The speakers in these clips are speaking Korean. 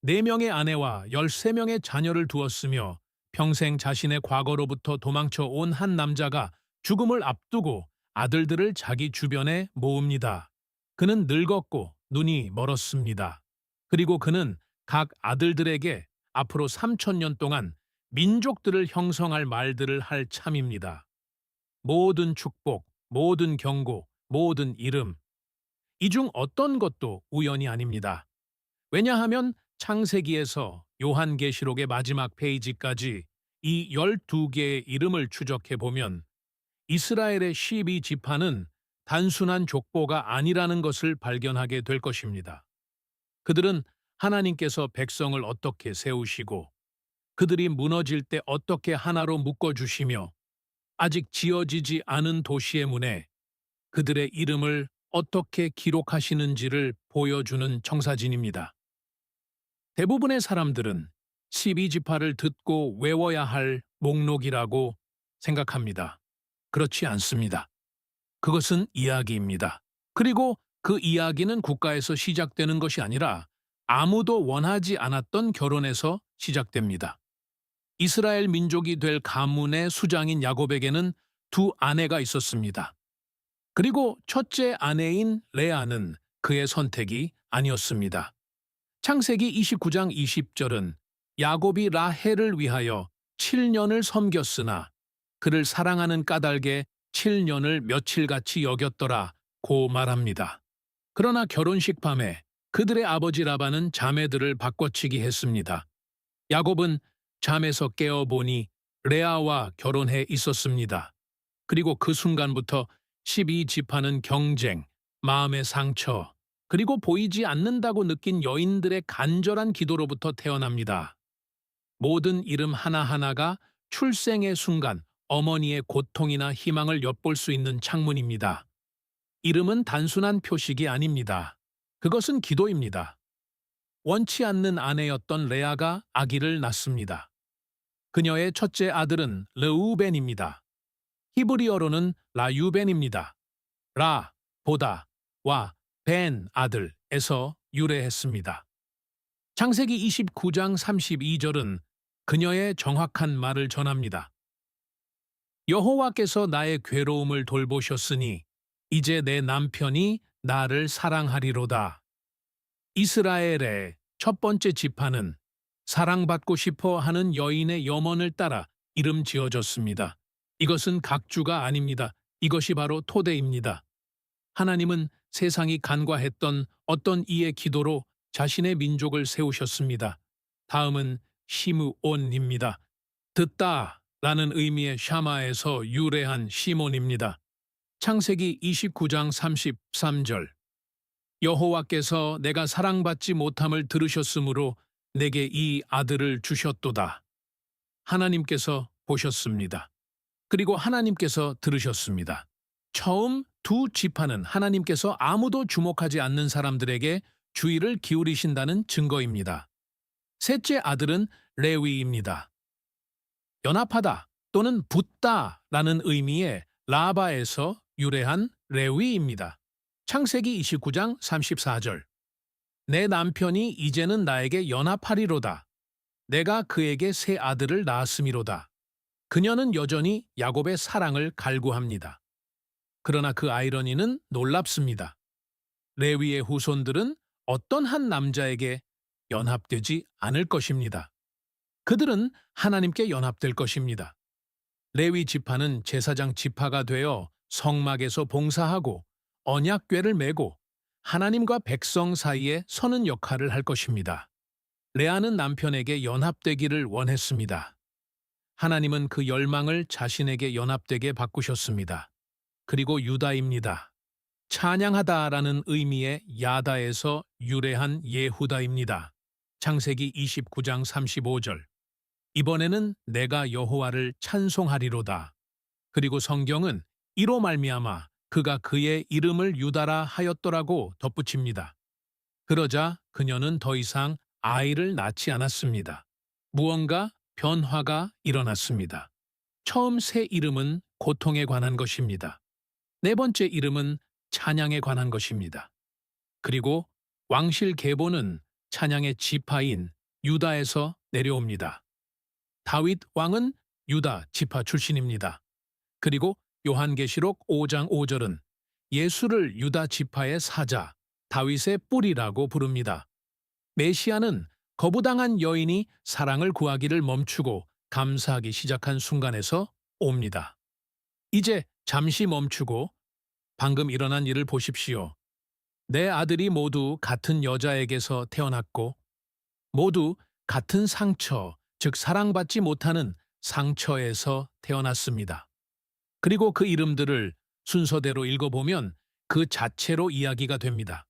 4명의 아내와 13명의 자녀를 두었으며 평생 자신의 과거로부터 도망쳐 온 한 남자가 죽음을 앞두고 아들들을 자기 주변에 모읍니다. 그는 늙었고 눈이 멀었습니다. 그리고 그는 각 아들들에게 앞으로 3,000년 동안 민족들을 형성할 말들을 할 참입니다. 모든 축복, 모든 경고, 모든 이름, 이 중 어떤 것도 우연이 아닙니다. 왜냐하면 창세기에서 요한계시록의 마지막 페이지까지 이 12개의 이름을 추적해 보면 이스라엘의 12지파는 단순한 족보가 아니라는 것을 발견하게 될 것입니다. 그들은 하나님께서 백성을 어떻게 세우시고 그들이 무너질 때 어떻게 하나로 묶어주시며 아직 지어지지 않은 도시의 문에 그들의 이름을 어떻게 기록하시는지를 보여주는 청사진입니다. 대부분의 사람들은 12지파를 듣고 외워야 할 목록이라고 생각합니다. 그렇지 않습니다. 그것은 이야기입니다. 그리고 그 이야기는 국가에서 시작되는 것이 아니라 아무도 원하지 않았던 결혼에서 시작됩니다. 이스라엘 민족이 될 가문의 수장인 야곱에게는 두 아내가 있었습니다. 그리고 첫째 아내인 레아는 그의 선택이 아니었습니다. 창세기 29장 20절은 야곱이 라헬을 위하여 7년을 섬겼으나 그를 사랑하는 까닭에 7년을 며칠같이 여겼더라고 말합니다. 그러나 결혼식 밤에 그들의 아버지 라반은 자매들을 바꿔치기 했습니다. 야곱은 잠에서 깨어보니 레아와 결혼해 있었습니다. 그리고 그 순간부터 12지파는 경쟁, 마음의 상처, 그리고 보이지 않는다고 느낀 여인들의 간절한 기도로부터 태어납니다. 모든 이름 하나하나가 출생의 순간 어머니의 고통이나 희망을 엿볼 수 있는 창문입니다. 이름은 단순한 표식이 아닙니다. 그것은 기도입니다. 원치 않는 아내였던 레아가 아기를 낳습니다. 그녀의 첫째 아들은 르우벤입니다. 히브리어로는 라유벤입니다. 라, 보다, 와, 벤, 아들에서 유래했습니다. 창세기 29장 32절은 그녀의 정확한 말을 전합니다. 여호와께서 나의 괴로움을 돌보셨으니 이제 내 남편이 나를 사랑하리로다. 이스라엘의 첫 번째 지파는 사랑받고 싶어 하는 여인의 염원을 따라 이름 지어졌습니다. 이것은 각주가 아닙니다. 이것이 바로 토대입니다. 하나님은 세상이 간과했던 어떤 이의 기도로 자신의 민족을 세우셨습니다. 다음은 시므온입니다. 듣다 라는 의미의 샤마에서 유래한 시몬입니다. 창세기 29장 33절 여호와께서 내가 사랑받지 못함을 들으셨으므로 내게 이 아들을 주셨도다. 하나님께서 보셨습니다. 그리고 하나님께서 들으셨습니다. 처음 두 지파는 하나님께서 아무도 주목하지 않는 사람들에게 주의를 기울이신다는 증거입니다. 셋째 아들은 레위입니다. 연합하다 또는 붙다라는 의미의 라바에서 유래한 레위입니다. 창세기 29장 34절 내 남편이 이제는 나에게 연합하리로다. 내가 그에게 세 아들을 낳았음이로다. 그녀는 여전히 야곱의 사랑을 갈구합니다. 그러나 그 아이러니는 놀랍습니다. 레위의 후손들은 어떤 한 남자에게 연합되지 않을 것입니다. 그들은 하나님께 연합될 것입니다. 레위 지파는 제사장 지파가 되어 성막에서 봉사하고 언약궤를 메고 하나님과 백성 사이에 서는 역할을 할 것입니다. 레아는 남편에게 연합되기를 원했습니다. 하나님은 그 열망을 자신에게 연합되게 바꾸셨습니다. 그리고 유다입니다. 찬양하다라는 의미의 야다에서 유래한 예후다입니다. 창세기 29장 35절 이번에는 내가 여호와를 찬송하리로다. 그리고 성경은 이로 말미암아 그가 그의 이름을 유다라 하였더라고 덧붙입니다. 그러자 그녀는 더 이상 아이를 낳지 않았습니다. 무언가 변화가 일어났습니다. 처음 새 이름은 고통에 관한 것입니다. 네 번째 이름은 찬양에 관한 것입니다. 그리고 왕실 계보는 찬양의 지파인 유다에서 내려옵니다. 다윗 왕은 유다 지파 출신입니다. 그리고 요한계시록 5장 5절은 예수를 유다 지파의 사자, 다윗의 뿌리라고 부릅니다. 메시아는 거부당한 여인이 사랑을 구하기를 멈추고 감사하기 시작한 순간에서 옵니다. 이제 잠시 멈추고 방금 일어난 일을 보십시오. 내 아들이 모두 같은 여자에게서 태어났고 모두 같은 상처, 즉 사랑받지 못하는 상처에서 태어났습니다. 그리고 그 이름들을 순서대로 읽어보면 그 자체로 이야기가 됩니다.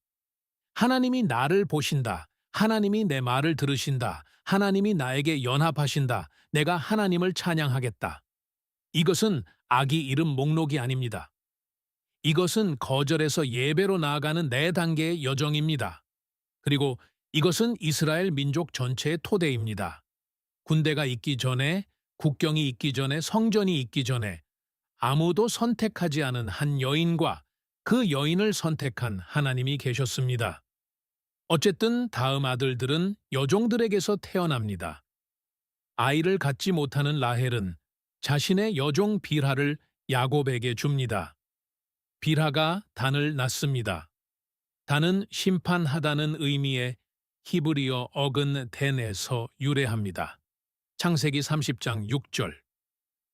하나님이 나를 보신다. 하나님이 내 말을 들으신다. 하나님이 나에게 연합하신다. 내가 하나님을 찬양하겠다. 이것은 아기 이름 목록이 아닙니다. 이것은 거절에서 예배로 나아가는 4단계의 여정입니다. 그리고 이것은 이스라엘 민족 전체의 토대입니다. 군대가 있기 전에, 국경이 있기 전에, 성전이 있기 전에 아무도 선택하지 않은 한 여인과 그 여인을 선택한 하나님이 계셨습니다. 어쨌든 다음 아들들은 여종들에게서 태어납니다. 아이를 갖지 못하는 라헬은 자신의 여종 빌하를 야곱에게 줍니다. 빌하가 단을 낳습니다. 단은 심판하다는 의미의 히브리어 어근 덴에서 유래합니다. 창세기 30장 6절.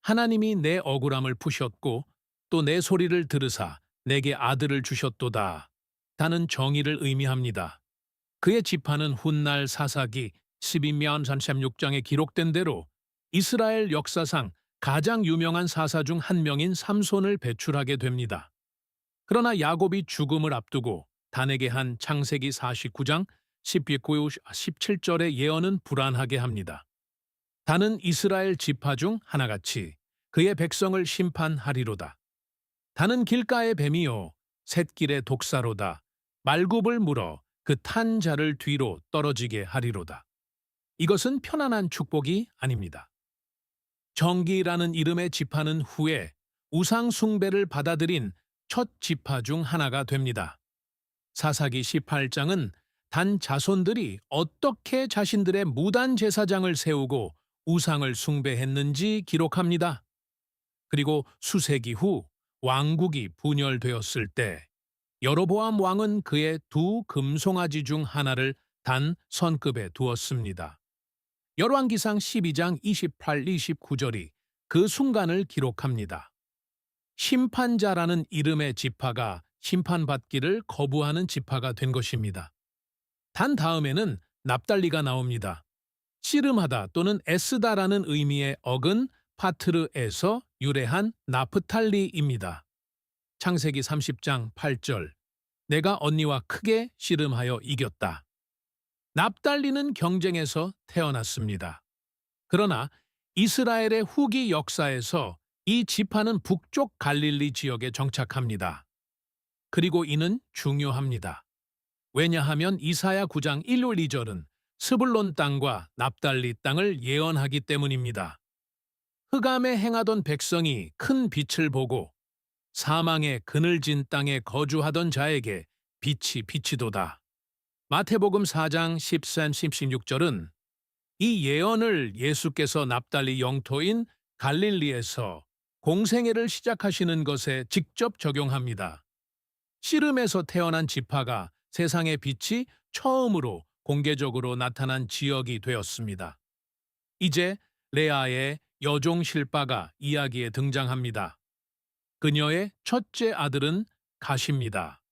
하나님이 내 억울함을 푸셨고 또 내 소리를 들으사 내게 아들을 주셨도다. 단은 정의를 의미합니다. 그의 지파는 훗날 사사기 12면 36장에 기록된 대로 이스라엘 역사상 가장 유명한 사사 중 한 명인 삼손을 배출하게 됩니다. 그러나 야곱이 죽음을 앞두고 단에게 한 창세기 49장 17절의 예언은 불안하게 합니다. 단은 이스라엘 지파 중 하나같이 그의 백성을 심판하리로다. 단은 길가의 뱀이요 샛길의 독사로다. 말굽을 물어 그 탄 자를 뒤로 떨어지게 하리로다. 이것은 편안한 축복이 아닙니다. 정기라는 이름의 지파는 후에 우상 숭배를 받아들인 첫 지파 중 하나가 됩니다. 사사기 18장은 단 자손들이 어떻게 자신들의 무단 제사장을 세우고 우상을 숭배했는지 기록합니다. 그리고 수세기 후 왕국이 분열되었을 때 여로보암 왕은 그의 2 금송아지 중 하나를 단 선급에 두었습니다. 열왕기상 12장 28-29절이 그 순간을 기록합니다. 심판자라는 이름의 지파가 심판받기를 거부하는 지파가 된 것입니다. 단 다음에는 납달리가 나옵니다. 씨름하다 또는 애쓰다라는 의미의 어근 파트르에서 유래한 나프탈리입니다. 창세기 30장 8절. 내가 언니와 크게 씨름하여 이겼다. 납달리는 경쟁에서 태어났습니다. 그러나 이스라엘의 후기 역사에서 이 지파는 북쪽 갈릴리 지역에 정착합니다. 그리고 이는 중요합니다. 왜냐하면 이사야 9장 1절 2절은 스불론 땅과 납달리 땅을 예언하기 때문입니다. 흑암에 행하던 백성이 큰 빛을 보고 사망의 그늘진 땅에 거주하던 자에게 빛이 비치도다. 마태복음 4장 13, 16절은 이 예언을 예수께서 납달리 영토인 갈릴리에서 공생애를 시작하시는 것에 직접 적용합니다. 씨름에서 태어난 지파가 세상의 빛이 처음으로 공개적으로 나타난 지역이 되었습니다. 이제 레아의 여종 실바가 이야기에 등장합니다. 그녀의 첫째 아들은 갓입니다.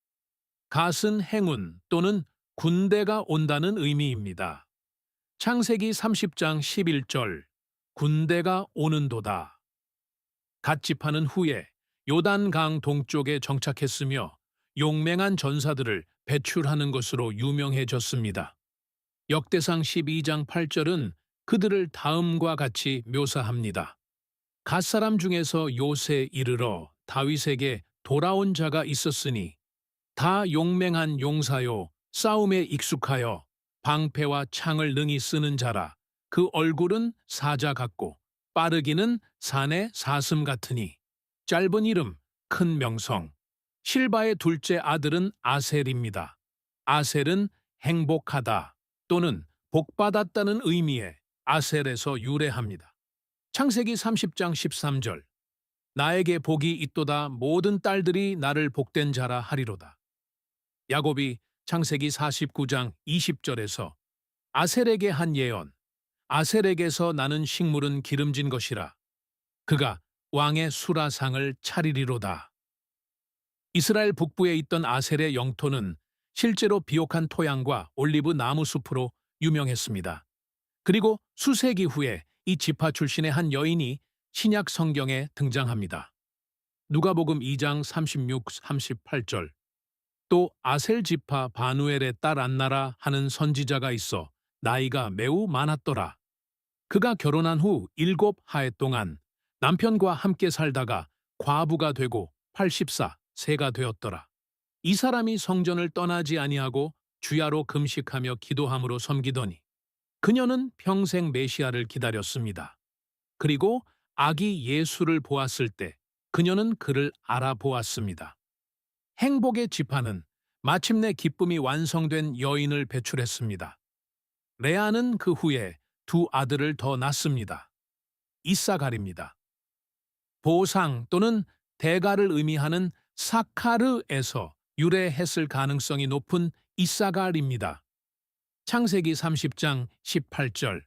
갓은 행운 또는 군대가 온다는 의미입니다. 창세기 30장 11절 군대가 오는도다. 갓 지파는 후에 요단강 동쪽에 정착했으며 용맹한 전사들을 배출하는 것으로 유명해졌습니다. 역대상 12장 8절은 그들을 다음과 같이 묘사합니다. 갓 사람 중에서 요새 이르러 다윗에게 돌아온 자가 있었으니 다 용맹한 용사요 싸움에 익숙하여 방패와 창을 능히 쓰는 자라. 그 얼굴은 사자 같고 빠르기는 산의 사슴 같으니 짧은 이름 큰 명성. 실바의 둘째 아들은 아셀입니다. 아셀은 행복하다 또는 복받았다는 의미의 아셀에서 유래합니다. 창세기 30장 13절 나에게 복이 있도다 모든 딸들이 나를 복된 자라 하리로다. 야곱이 창세기 49장 20절에서 아셀에게 한 예언, 아셀에게서 나는 식물은 기름진 것이라. 그가 왕의 수라상을 차리리로다. 이스라엘 북부에 있던 아셀의 영토는 실제로 비옥한 토양과 올리브 나무 숲으로 유명했습니다. 그리고 수세기 후에 이 지파 출신의 한 여인이 신약 성경에 등장합니다. 누가복음 2장 36, 38절 또 아셀 지파 바누엘의 딸 안나라 하는 선지자가 있어 나이가 매우 많았더라. 그가 결혼한 후 7해 동안 남편과 함께 살다가 과부가 되고 84세가 되었더라. 이 사람이 성전을 떠나지 아니하고 주야로 금식하며 기도함으로 섬기더니 그녀는 평생 메시아를 기다렸습니다. 그리고 아기 예수를 보았을 때 그녀는 그를 알아보았습니다. 행복의 지파는 마침내 기쁨이 완성된 여인을 배출했습니다. 레아는 그 후에 2 아들을 더 낳습니다. 이사갈입니다. 보상 또는 대가를 의미하는 사카르에서 유래했을 가능성이 높은 이사갈입니다. 창세기 30장 18절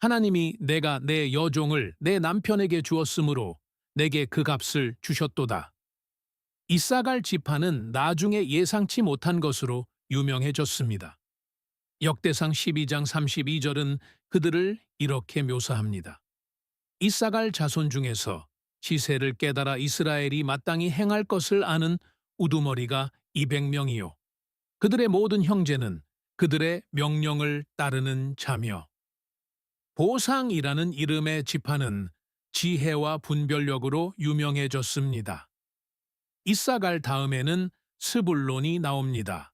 하나님이 내가 내 여종을 내 남편에게 주었으므로 내게 그 값을 주셨도다. 이사갈 지파는 나중에 예상치 못한 것으로 유명해졌습니다. 역대상 12장 32절은 그들을 이렇게 묘사합니다. 이사갈 자손 중에서 시세를 깨달아 이스라엘이 마땅히 행할 것을 아는 우두머리가 200명이요. 그들의 모든 형제는 그들의 명령을 따르는 자며 보상이라는 이름의 지파는 지혜와 분별력으로 유명해졌습니다. 이사갈 다음에는 스불론이 나옵니다.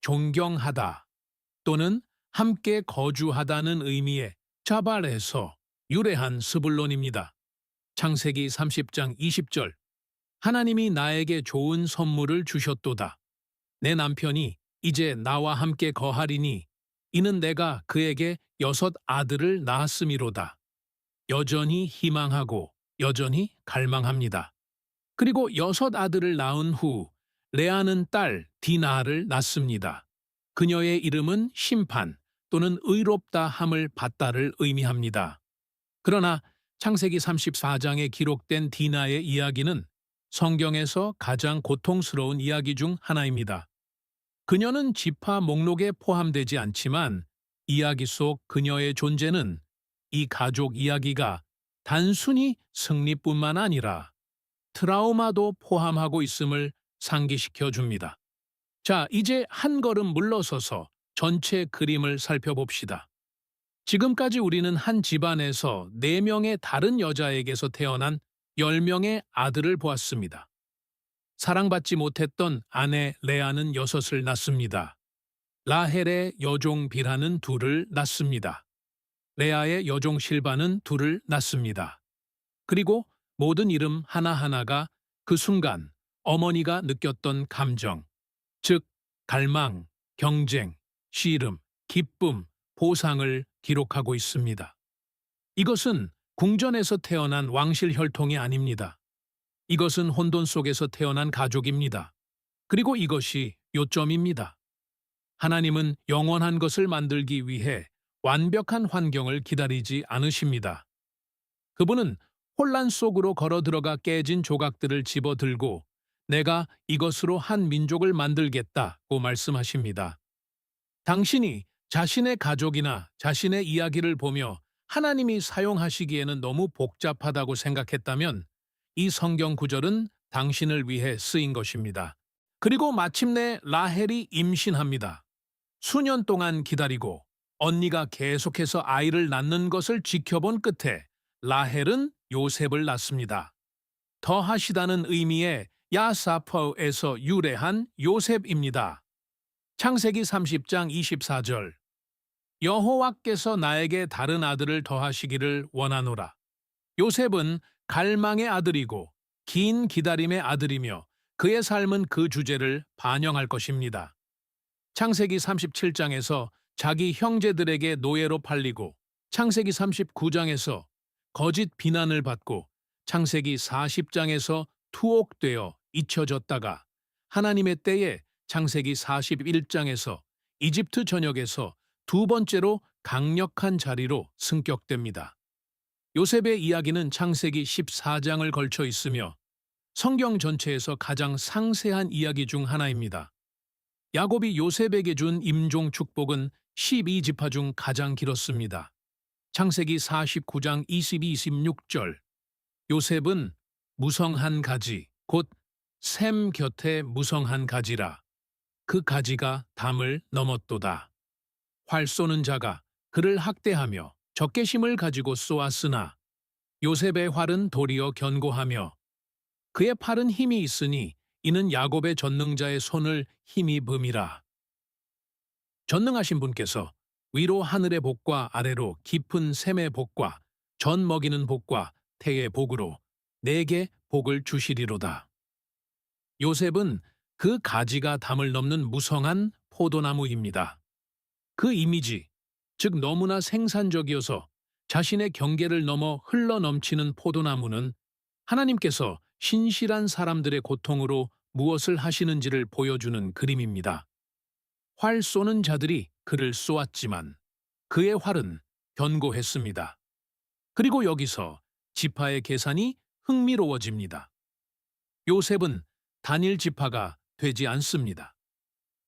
존경하다 또는 함께 거주하다는 의미의 자발에서 유래한 스불론입니다. 창세기 30장 20절 하나님이 나에게 좋은 선물을 주셨도다. 내 남편이 이제 나와 함께 거하리니 이는 내가 그에게 6 아들을 낳았음이로다. 여전히 희망하고 여전히 갈망합니다. 그리고 6 아들을 낳은 후 레아는 딸 디나를 낳습니다. 그녀의 이름은 심판 또는 의롭다 함을 받다를 의미합니다. 그러나 창세기 34장에 기록된 디나의 이야기는 성경에서 가장 고통스러운 이야기 중 하나입니다. 그녀는 지파 목록에 포함되지 않지만 이야기 속 그녀의 존재는 이 가족 이야기가 단순히 승리뿐만 아니라 트라우마도 포함하고 있음을 상기시켜 줍니다. 자, 이제 한 걸음 물러서서 전체 그림을 살펴봅시다. 지금까지 우리는 한 집안에서 4명의 다른 여자에게서 태어난 10명의 아들을 보았습니다. 사랑받지 못했던 아내 레아는 6을 낳습니다. 라헬의 여종 비라는 2을 낳습니다. 레아의 여종 실바는 2을 낳습니다. 그리고 모든 이름 하나하나가 그 순간 어머니가 느꼈던 감정, 즉 갈망, 경쟁, 씨름, 기쁨, 보상을 기록하고 있습니다. 이것은 궁전에서 태어난 왕실 혈통이 아닙니다. 이것은 혼돈 속에서 태어난 가족입니다. 그리고 이것이 요점입니다. 하나님은 영원한 것을 만들기 위해 완벽한 환경을 기다리지 않으십니다. 그분은 혼란 속으로 걸어 들어가 깨진 조각들을 집어들고 내가 이것으로 한 민족을 만들겠다고 말씀하십니다. 당신이 자신의 가족이나 자신의 이야기를 보며 하나님이 사용하시기에는 너무 복잡하다고 생각했다면 이 성경 구절은 당신을 위해 쓰인 것입니다. 그리고 마침내 라헬이 임신합니다. 수년 동안 기다리고 언니가 계속해서 아이를 낳는 것을 지켜본 끝에 라헬은 요셉을 낳습니다. 더하시다는 의미의 야사퍼에서 유래한 요셉입니다. 창세기 30장 24절 여호와께서 나에게 다른 아들을 더하시기를 원하노라. 요셉은 갈망의 아들이고 긴 기다림의 아들이며 그의 삶은 그 주제를 반영할 것입니다. 창세기 37장에서 자기 형제들에게 노예로 팔리고 창세기 39장에서 거짓 비난을 받고 창세기 40장에서 투옥되어 잊혀졌다가 하나님의 때에 창세기 41장에서 이집트 전역에서 두 번째로 강력한 자리로 승격됩니다. 요셉의 이야기는 창세기 14장을 걸쳐 있으며 성경 전체에서 가장 상세한 이야기 중 하나입니다. 야곱이 요셉에게 준 임종 축복은 12지파 중 가장 길었습니다. 창세기 49장 22-26절 요셉은 무성한 가지 곧 샘 곁에 무성한 가지라 그 가지가 담을 넘었도다. 활 쏘는 자가 그를 학대하며 적개심을 가지고 쏘았으나 요셉의 활은 도리어 견고하며 그의 팔은 힘이 있으니 이는 야곱의 전능자의 손을 힘입음이라. 전능하신 분께서 위로 하늘의 복과 아래로 깊은 샘의 복과 전 먹이는 복과 태의 복으로 내게 복을 주시리로다. 요셉은 그 가지가 담을 넘는 무성한 포도나무입니다. 그 이미지, 즉 너무나 생산적이어서 자신의 경계를 넘어 흘러넘치는 포도나무는 하나님께서 신실한 사람들의 고통으로 무엇을 하시는지를 보여주는 그림입니다. 활 쏘는 자들이 그를 쏘았지만 그의 활은 견고했습니다. 그리고 여기서 지파의 계산이 흥미로워집니다. 요셉은 단일 지파가 되지 않습니다.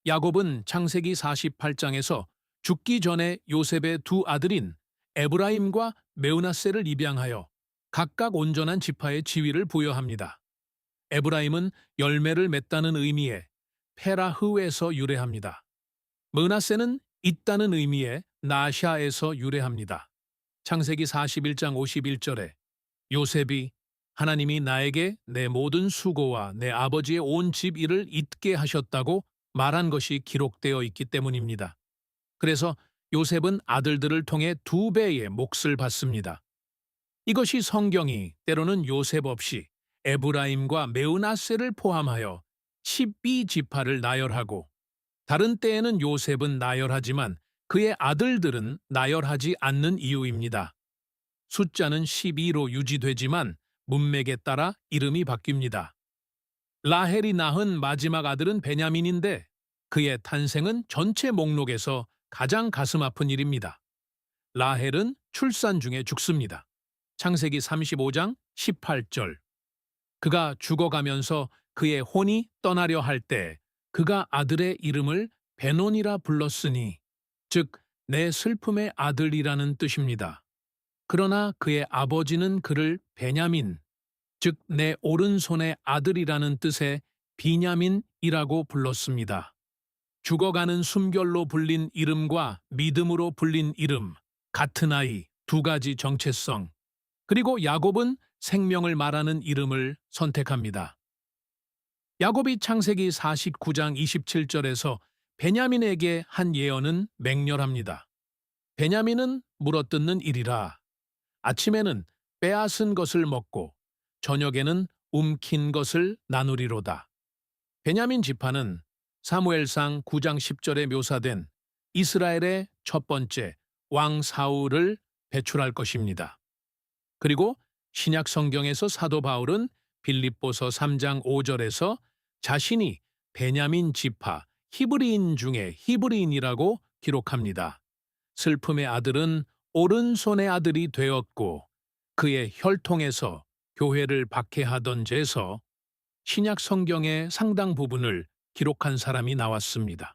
야곱은 창세기 48장에서 죽기 전에 요셉의 두 아들인 에브라임과 므낫세를 입양하여 각각 온전한 지파의 지위를 부여합니다. 에브라임은 열매를 맺다는 의미의 페라흐에서 유래합니다. 므낫세는 있다는 의미의 나샤에서 유래합니다. 창세기 41장 51절에 요셉이 하나님이 나에게 내 모든 수고와 내 아버지의 온 집 일을 잊게 하셨다고 말한 것이 기록되어 있기 때문입니다. 그래서 요셉은 아들들을 통해 2배의 몫을 받습니다. 이것이 성경이 때로는 요셉 없이 에브라임과 므낫세를 포함하여 12지파를 나열하고 다른 때에는 요셉은 나열하지만 그의 아들들은 나열하지 않는 이유입니다. 숫자는 12로 유지되지만 문맥에 따라 이름이 바뀝니다. 라헬이 낳은 마지막 아들은 베냐민인데 그의 탄생은 전체 목록에서 가장 가슴 아픈 일입니다. 라헬은 출산 중에 죽습니다. 창세기 35장 18절 그가 죽어가면서 그의 혼이 떠나려 할 때 그가 아들의 이름을 베논이라 불렀으니 즉 내 슬픔의 아들이라는 뜻입니다. 그러나 그의 아버지는 그를 베냐민 즉 내 오른손의 아들이라는 뜻의 비냐민이라고 불렀습니다. 죽어가는 숨결로 불린 이름과 믿음으로 불린 이름, 같은 아이, 두 가지 정체성. 그리고 야곱은 생명을 말하는 이름을 선택합니다. 야곱이 창세기 49장 27절에서 베냐민에게 한 예언은 맹렬합니다. 베냐민은 물어뜯는 일이라. 아침에는 빼앗은 것을 먹고 저녁에는 움킨 것을 나누리로다. 베냐민 지파는 사무엘상 9장 10절에 묘사된 이스라엘의 첫 번째 왕 사울을 배출할 것입니다. 그리고 신약 성경에서 사도 바울은 빌립보서 3장 5절에서 자신이 베냐민 지파 히브리인 중에 히브리인이라고 기록합니다. 슬픔의 아들은 오른손의 아들이 되었고 그의 혈통에서 교회를 박해하던 제서 신약 성경의 상당 부분을 기록한 사람이 나왔습니다.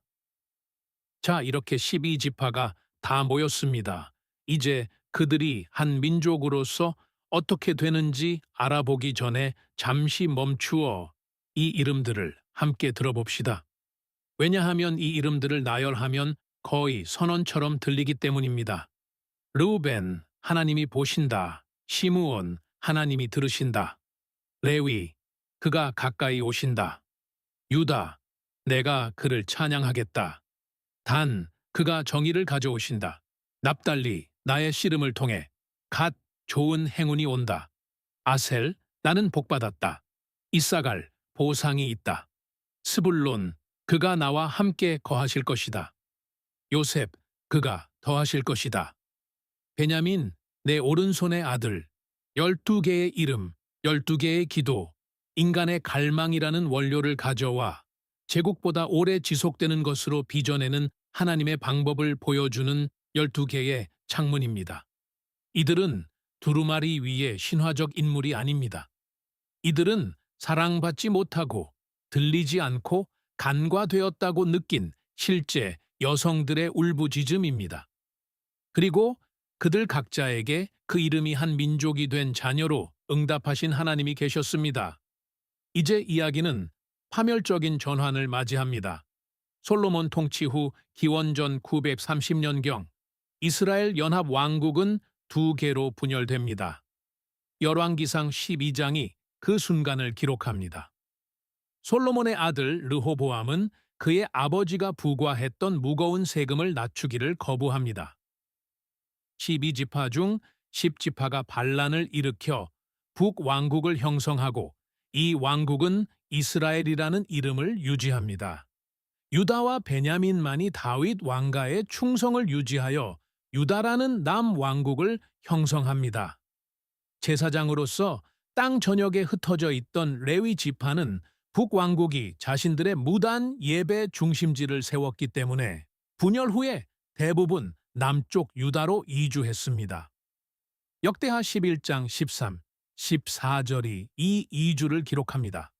자, 이렇게 12지파가 다 모였습니다. 이제 그들이 한 민족으로서 어떻게 되는지 알아보기 전에 잠시 멈추어 이 이름들을 함께 들어봅시다. 왜냐하면 이 이름들을 나열하면 거의 선언처럼 들리기 때문입니다. 르우벤, 하나님이 보신다. 시므온, 하나님이 들으신다. 레위, 그가 가까이 오신다. 유다, 내가 그를 찬양하겠다. 단, 그가 정의를 가져오신다. 납달리, 나의 씨름을 통해 갓 좋은 행운이 온다. 아셀, 나는 복받았다. 이사갈, 보상이 있다. 스불론, 그가 나와 함께 거하실 것이다. 요셉, 그가 더하실 것이다. 베냐민, 내 오른손의 아들, 12개의 이름, 12개의 기도, 인간의 갈망이라는 원료를 가져와 제국보다 오래 지속되는 것으로 빚어내는 하나님의 방법을 보여주는 12개의 창문입니다. 이들은 두루마리 위의 신화적 인물이 아닙니다. 이들은 사랑받지 못하고 들리지 않고 간과되었다고 느낀 실제 여성들의 울부짖음입니다. 그리고 그들 각자에게 그 이름이 한 민족이 된 자녀로 응답하신 하나님이 계셨습니다. 이제 이야기는 파멸적인 전환을 맞이합니다. 솔로몬 통치 후 기원전 930년경 이스라엘 연합 왕국은 두 개로 분열됩니다. 열왕기상 12장이 그 순간을 기록합니다. 솔로몬의 아들 르호보암은 그의 아버지가 부과했던 무거운 세금을 낮추기를 거부합니다. 12지파 중 10지파가 반란을 일으켜 북왕국을 형성하고 이 왕국은 이스라엘이라는 이름을 유지합니다. 유다와 베냐민만이 다윗 왕가의 충성을 유지하여 유다라는 남왕국을 형성합니다. 제사장으로서 땅 전역에 흩어져 있던 레위 지파는 북왕국이 자신들의 무단 예배 중심지를 세웠기 때문에 분열 후에 대부분 남쪽 유다로 이주했습니다. 역대하 11장 13, 14절이 이 이주를 기록합니다.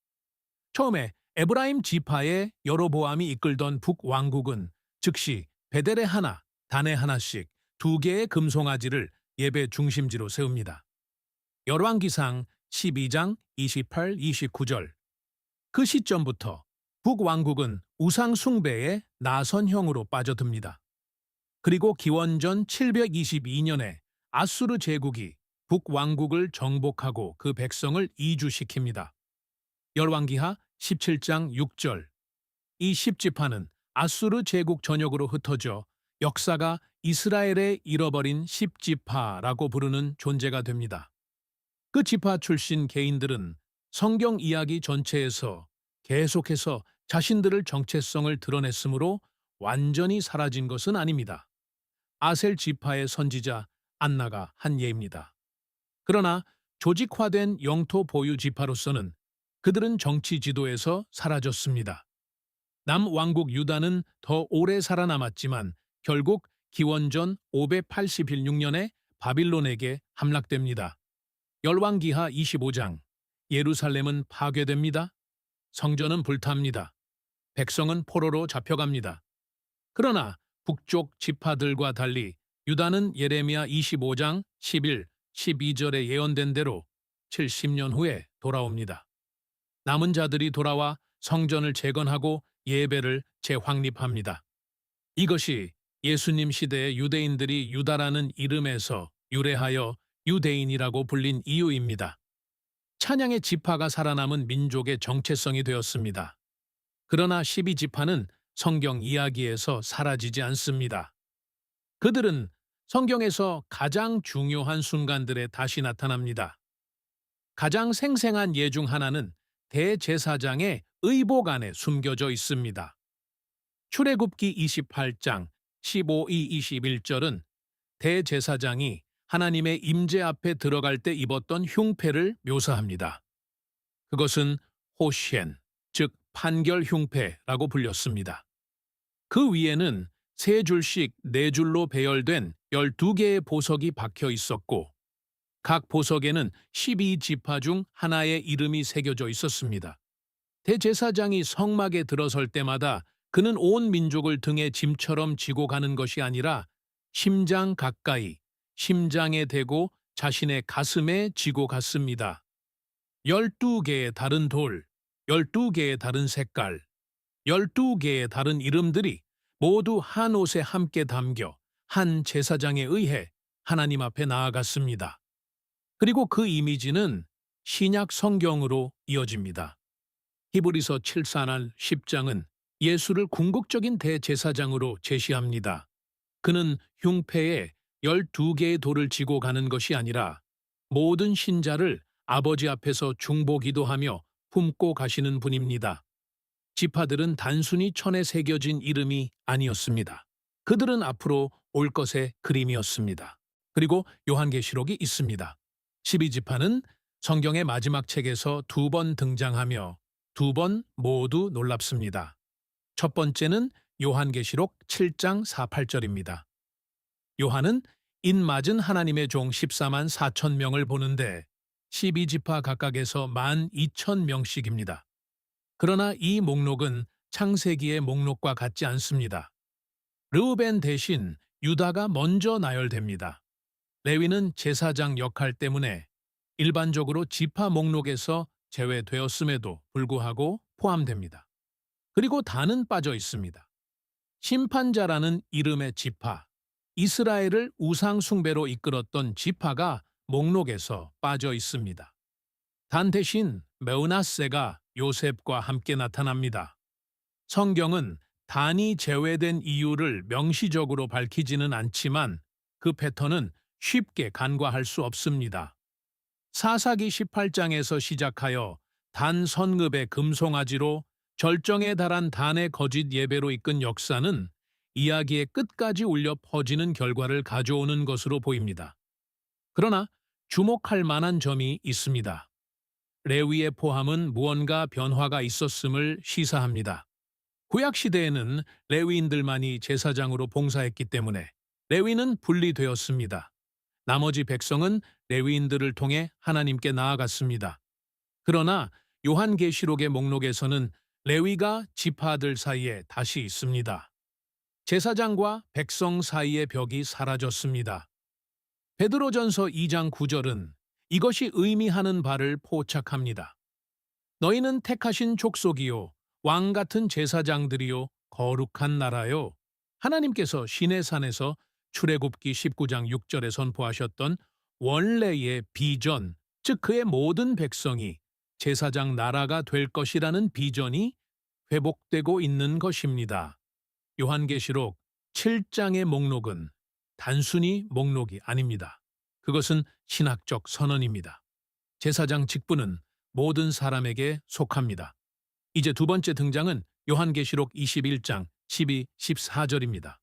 처음에 에브라임 지파의 여로보암이 이끌던 북왕국은 즉시 베델에 하나, 단에 하나씩 두 개의 금송아지를 예배 중심지로 세웁니다. 열왕기상 12장 28, 29절. 그 시점부터 북왕국은 우상 숭배의 나선형으로 빠져듭니다. 그리고 기원전 722년에 아수르 제국이 북왕국을 정복하고 그 백성을 이주시킵니다. 열왕기하 17장 6절. 이 10지파는 아수르 제국 전역으로 흩어져 역사가 이스라엘의 잃어버린 10지파라고 부르는 존재가 됩니다. 그 지파 출신 개인들은 성경 이야기 전체에서 계속해서 자신들의 정체성을 드러냈으므로 완전히 사라진 것은 아닙니다. 아셀 지파의 선지자 안나가 한 예입니다. 그러나 조직화된 영토 보유 지파로서는 그들은 정치 지도에서 사라졌습니다. 남왕국 유다는 더 오래 살아남았지만 결국 기원전 586년에 바빌론에게 함락됩니다. 열왕기하 25장. 예루살렘은 파괴됩니다. 성전은 불탑니다. 백성은 포로로 잡혀갑니다. 그러나 북쪽 지파들과 달리 유다는 예레미야 25장 11, 12절에 예언된 대로 70년 후에 돌아옵니다. 남은 자들이 돌아와 성전을 재건하고 예배를 재확립합니다. 이것이 예수님 시대의 유대인들이 유다라는 이름에서 유래하여 유대인이라고 불린 이유입니다. 찬양의 지파가 살아남은 민족의 정체성이 되었습니다. 그러나 12지파는 성경 이야기에서 사라지지 않습니다. 그들은 성경에서 가장 중요한 순간들에 다시 나타납니다. 가장 생생한 예 중 하나는 대제사장의 의복 안에 숨겨져 있습니다. 출애굽기 28장 15-21절은 대제사장이 하나님의 임재 앞에 들어갈 때 입었던 흉패를 묘사합니다. 그것은 호시엔, 즉 판결 흉패라고 불렸습니다. 그 위에는 세 줄씩 네 줄로 배열된 12개의 보석이 박혀 있었고 각 보석에는 12지파 중 하나의 이름이 새겨져 있었습니다. 대제사장이 성막에 들어설 때마다 그는 온 민족을 등에 짐처럼 지고 가는 것이 아니라 심장 가까이, 심장에 대고 자신의 가슴에 지고 갔습니다. 12개의 다른 돌, 12개의 다른 색깔, 12개의 다른 이름들이 모두 한 옷에 함께 담겨 한 제사장에 의해 하나님 앞에 나아갔습니다. 그리고 그 이미지는 신약 성경으로 이어집니다. 히브리서 7장 10장은 예수를 궁극적인 대제사장으로 제시합니다. 그는 흉패에 12개의 돌을 지고 가는 것이 아니라 모든 신자를 아버지 앞에서 중보기도하며 품고 가시는 분입니다. 지파들은 단순히 천에 새겨진 이름이 아니었습니다. 그들은 앞으로 올 것의 그림이었습니다. 그리고 요한계시록이 있습니다. 12지파는 성경의 마지막 책에서 2번 등장하며 2번 모두 놀랍습니다. 첫 번째는 요한계시록 7장 4-8절입니다. 요한은 인맞은 하나님의 종 14만 4천 명을 보는데 12지파 각각에서 12,000명씩입니다. 그러나 이 목록은 창세기의 목록과 같지 않습니다. 르우벤 대신 유다가 먼저 나열됩니다. 레위는 제사장 역할 때문에 일반적으로 지파 목록에서 제외되었음에도 불구하고 포함됩니다. 그리고 단은 빠져 있습니다. 심판자라는 이름의 지파, 이스라엘을 우상 숭배로 이끌었던 지파가 목록에서 빠져 있습니다. 단 대신 메우나세가 요셉과 함께 나타납니다. 성경은 단이 제외된 이유를 명시적으로 밝히지는 않지만 그 패턴은 쉽게 간과할 수 없습니다. 사사기 18장에서 시작하여 단 선급의 금송아지로 절정에 달한 단의 거짓 예배로 이끈 역사는 이야기의 끝까지 울려 퍼지는 결과를 가져오는 것으로 보입니다. 그러나 주목할 만한 점이 있습니다. 레위의 포함은 무언가 변화가 있었음을 시사합니다. 구약시대에는 레위인들만이 제사장으로 봉사했기 때문에 레위는 분리되었습니다. 나머지 백성은 레위인들을 통해 하나님께 나아갔습니다. 그러나 요한계시록의 목록에서는 레위가 지파들 사이에 다시 있습니다. 제사장과 백성 사이의 벽이 사라졌습니다. 베드로전서 2장 9절은 이것이 의미하는 바를 포착합니다. 너희는 택하신 족속이요 왕 같은 제사장들이요 거룩한 나라요. 하나님께서 시내산에서 출애굽기 19장 6절에 선포하셨던 원래의 비전, 즉 그의 모든 백성이 제사장 나라가 될 것이라는 비전이 회복되고 있는 것입니다. 요한계시록 7장의 목록은 단순히 목록이 아닙니다. 그것은 신학적 선언입니다. 제사장 직분은 모든 사람에게 속합니다. 이제 두 번째 등장은 요한계시록 21장 12, 14절입니다.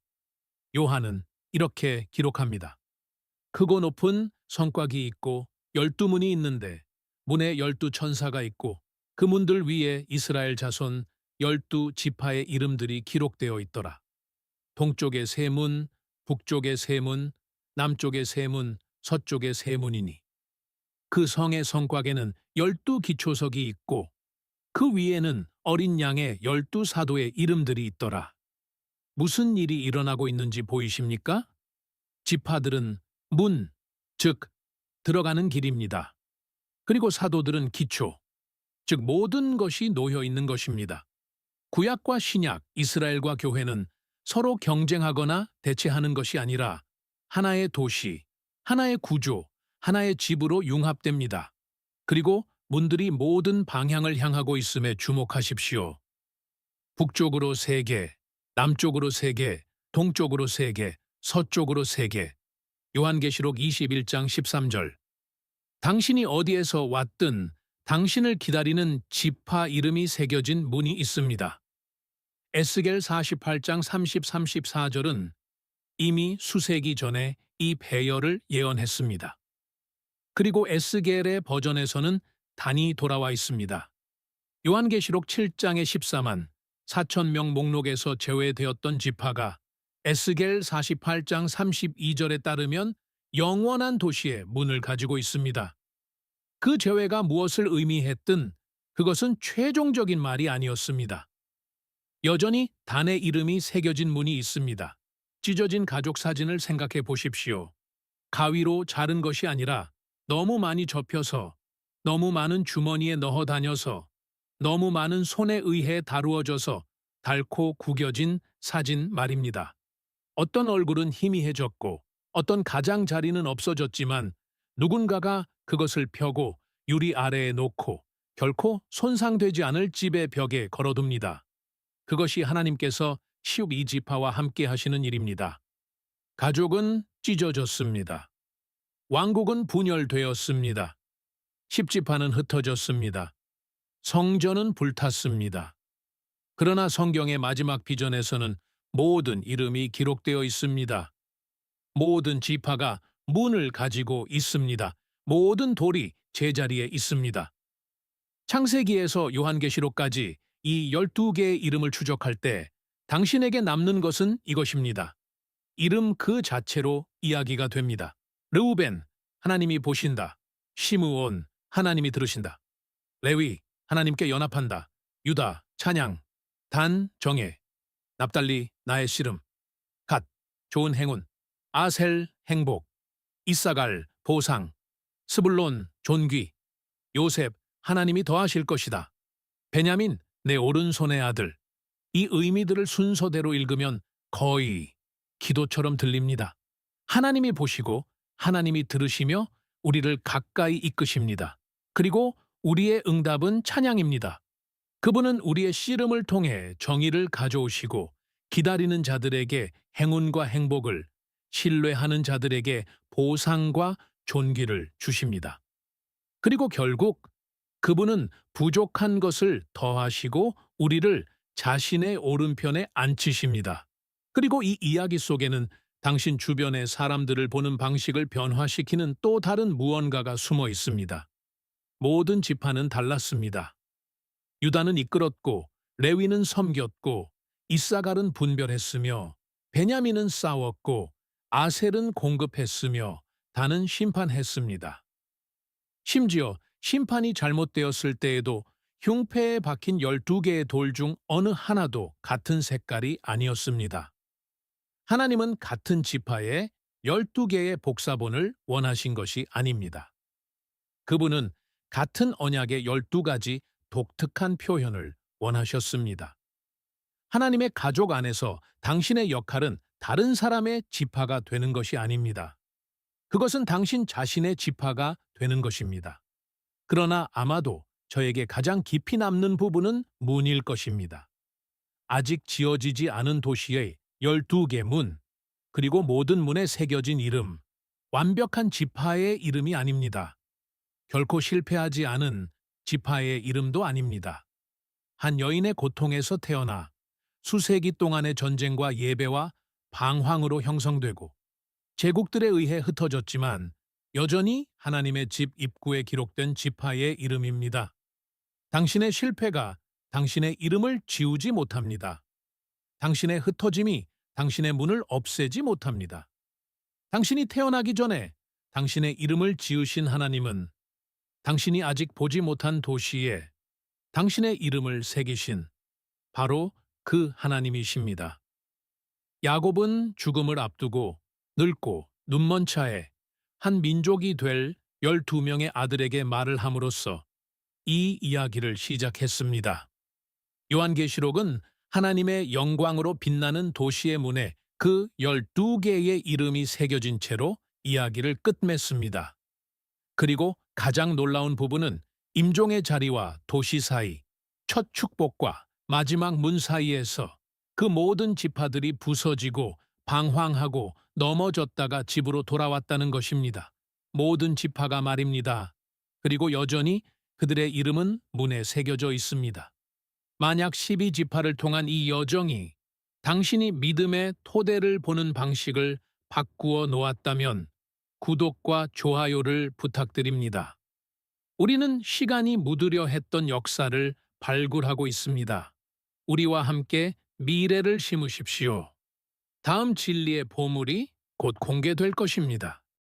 요한은 이렇게 기록합니다. 크고 높은 성곽이 있고 12문이 있는데 문에 12천사가 있고 그 문들 위에 이스라엘 자손 12지파의 이름들이 기록되어 있더라. 동쪽의 세 문, 북쪽의 세 문, 남쪽의 세 문, 서쪽의 세 문이니 그 성의 성곽에는 12기초석이 있고 그 위에는 어린 양의 12사도의 이름들이 있더라. 무슨 일이 일어나고 있는지 보이십니까? 지파들은 문, 즉 들어가는 길입니다. 그리고 사도들은 기초, 즉 모든 것이 놓여 있는 것입니다. 구약과 신약, 이스라엘과 교회는 서로 경쟁하거나 대체하는 것이 아니라 하나의 도시, 하나의 구조, 하나의 집으로 융합됩니다. 그리고 문들이 모든 방향을 향하고 있음에 주목하십시오. 북쪽으로 3개, 남쪽으로 3개, 동쪽으로 3개, 서쪽으로 3개. 요한계시록 21장 13절. 당신이 어디에서 왔든 당신을 기다리는 지파 이름이 새겨진 문이 있습니다. 에스겔 48장 30-34절은 이미 수세기 전에 이 배열을 예언했습니다. 그리고 에스겔의 버전에서는 단이 돌아와 있습니다. 요한계시록 7장의 14만 4천 명 목록에서 제외되었던 지파가 에스겔 48장 32절에 따르면 영원한 도시의 문을 가지고 있습니다. 그 제외가 무엇을 의미했든 그것은 최종적인 말이 아니었습니다. 여전히 단의 이름이 새겨진 문이 있습니다. 찢어진 가족 사진을 생각해 보십시오. 가위로 자른 것이 아니라 너무 많이 접혀서, 너무 많은 주머니에 넣어 다녀서, 너무 많은 손에 의해 다루어져서 닳고 구겨진 사진 말입니다. 어떤 얼굴은 희미해졌고 어떤 가장자리는 없어졌지만 누군가가 그것을 펴고 유리 아래에 놓고 결코 손상되지 않을 집의 벽에 걸어둡니다. 그것이 하나님께서 12지파와 함께 하시는 일입니다. 가족은 찢어졌습니다. 왕국은 분열되었습니다. 10지파는 흩어졌습니다. 성전은 불탔습니다. 그러나 성경의 마지막 비전에서는 모든 이름이 기록되어 있습니다. 모든 지파가 문을 가지고 있습니다. 모든 돌이 제자리에 있습니다. 창세기에서 요한계시록까지 이 12개의 이름을 추적할 때 당신에게 남는 것은 이것입니다. 이름 그 자체로 이야기가 됩니다. 르우벤, 하나님이 보신다. 시므온, 하나님이 들으신다. 레위, 하나님께 연합한다. 유다, 찬양. 단, 정예. 납달리, 나의 씨름. 갓, 좋은 행운. 아셀, 행복. 이사갈, 보상. 스불론, 존귀. 요셉, 하나님이 더하실 것이다. 베냐민, 내 오른손의 아들. 이 의미들을 순서대로 읽으면 거의 기도처럼 들립니다. 하나님이 보시고 하나님이 들으시며 우리를 가까이 이끄십니다. 그리고 우리의 응답은 찬양입니다. 그분은 우리의 씨름을 통해 정의를 가져오시고 기다리는 자들에게 행운과 행복을, 신뢰하는 자들에게 보상과 존귀를 주십니다. 그리고 결국 그분은 부족한 것을 더하시고 우리를 자신의 오른편에 앉히십니다. 그리고 이 이야기 속에는 당신 주변의 사람들을 보는 방식을 변화시키는 또 다른 무언가가 숨어 있습니다. 모든 지파는 달랐습니다. 유다는 이끌었고, 레위는 섬겼고, 이사갈은 분별했으며, 베냐민은 싸웠고, 아셀은 공급했으며, 단은 심판했습니다. 심지어 심판이 잘못되었을 때에도 흉패에 박힌 12개의 돌 중 어느 하나도 같은 색깔이 아니었습니다. 하나님은 같은 지파에 12개의 복사본을 원하신 것이 아닙니다. 그분은 같은 언약의 12가지 독특한 표현을 원하셨습니다. 하나님의 가족 안에서 당신의 역할은 다른 사람의 지파가 되는 것이 아닙니다. 그것은 당신 자신의 지파가 되는 것입니다. 그러나 아마도 저에게 가장 깊이 남는 부분은 문일 것입니다. 아직 지어지지 않은 도시의 12개 문, 그리고 모든 문에 새겨진 이름, 완벽한 지파의 이름이 아닙니다. 결코 실패하지 않은 지파의 이름도 아닙니다. 한 여인의 고통에서 태어나 수세기 동안의 전쟁과 예배와 방황으로 형성되고 제국들에 의해 흩어졌지만 여전히 하나님의 집 입구에 기록된 지파의 이름입니다. 당신의 실패가 당신의 이름을 지우지 못합니다. 당신의 흩어짐이 당신의 문을 없애지 못합니다. 당신이 태어나기 전에 당신의 이름을 지으신 하나님은 당신이 아직 보지 못한 도시에 당신의 이름을 새기신 바로 그 하나님이십니다. 야곱은 죽음을 앞두고 늙고 눈먼 차에 한 민족이 될 12명의 아들에게 말을 함으로써 이 이야기를 시작했습니다. 요한계시록은 하나님의 영광으로 빛나는 도시의 문에 그 12개의 이름이 새겨진 채로 이야기를 끝맺습니다. 그리고 가장 놀라운 부분은 임종의 자리와 도시 사이, 첫 축복과 마지막 문 사이에서 그 모든 지파들이 부서지고 방황하고 넘어졌다가 집으로 돌아왔다는 것입니다. 모든 지파가 말입니다. 그리고 여전히 그들의 이름은 문에 새겨져 있습니다. 만약 12지파를 통한 이 여정이 당신이 믿음의 토대를 보는 방식을 바꾸어 놓았다면 구독과 좋아요를 부탁드립니다. 우리는 시간이 묻으려 했던 역사를 발굴하고 있습니다. 우리와 함께 미래를 심으십시오. 다음 진리의 보물이 곧 공개될 것입니다.